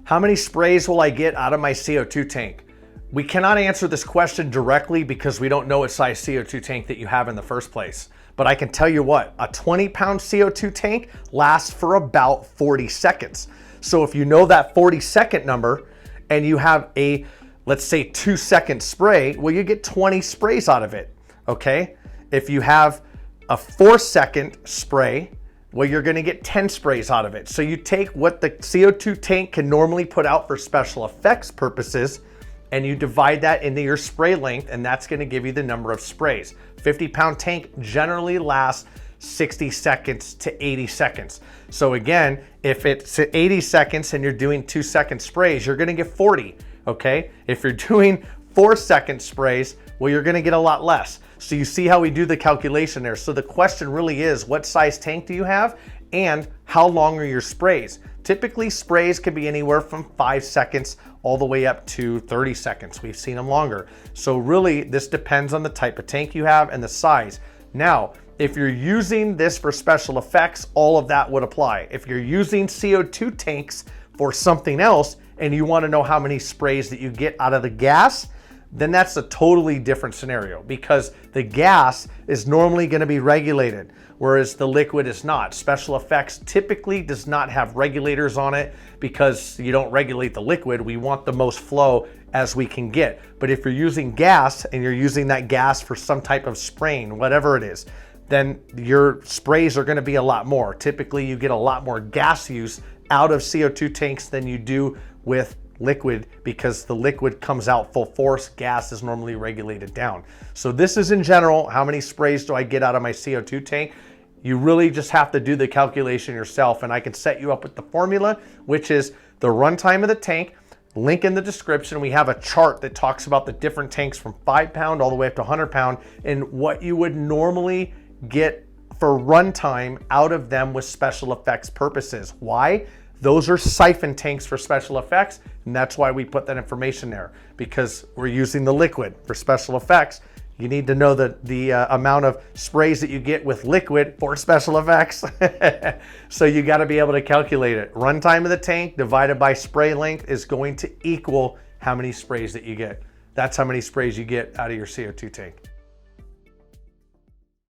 How many sprays will I get out of my CO2 tank? We cannot answer this question directly because we don't know what size CO2 tank that you have in the first place. But I can tell you what, a 20-pound CO2 tank lasts for about 40 seconds. So if you know that 40-second number and you have a, let's say 2-second spray, well, you get 20 sprays out of it, okay? If you have a 4-second spray, well, you're gonna get 10 sprays out of it. So you take what the CO2 tank can normally put out for special effects purposes, and you divide that into your spray length, and that's gonna give you the number of sprays. 50-pound tank generally lasts 60 seconds to 80 seconds. So again, if it's 80 seconds and you're doing 2-second sprays, you're gonna get 40, okay? If you're doing 4-second sprays, well, you're gonna get a lot less. So you see how we do the calculation there. So the question really is, what size tank do you have and how long are your sprays? Typically sprays can be anywhere from 5 seconds all the way up to 30 seconds. We've seen them longer. So really this depends on the type of tank you have and the size. Now, if you're using this for special effects, all of that would apply. If you're using CO2 tanks for something else and you want to know how many sprays that you get out of the gas, then that's a totally different scenario because the gas is normally going to be regulated, whereas the liquid is not. Special effects typically does not have regulators on it because you don't regulate the liquid. We want the most flow as we can get. But if you're using gas and you're using that gas for some type of spraying, whatever it is, then your sprays are going to be a lot more. Typically you get a lot more gas use out of CO2 tanks than you do with liquid because the liquid comes out full force. Gas is normally regulated down. So this is in general, how many sprays do I get out of my CO2 tank? You really just have to do the calculation yourself, and I can set you up with the formula, which is the runtime of the tank. Link in the description. We have a chart that talks about the different tanks from 5-pound all the way up to 100-pound and what you would normally get for runtime out of them with special effects purposes. Why? Those are siphon tanks for special effects, and that's why we put that information there, because we're using the liquid for special effects. You need to know the amount of sprays that you get with liquid for special effects. So you got to be able to calculate it. Runtime of the tank divided by spray length is going to equal how many sprays that you get. That's how many sprays you get out of your CO2 tank.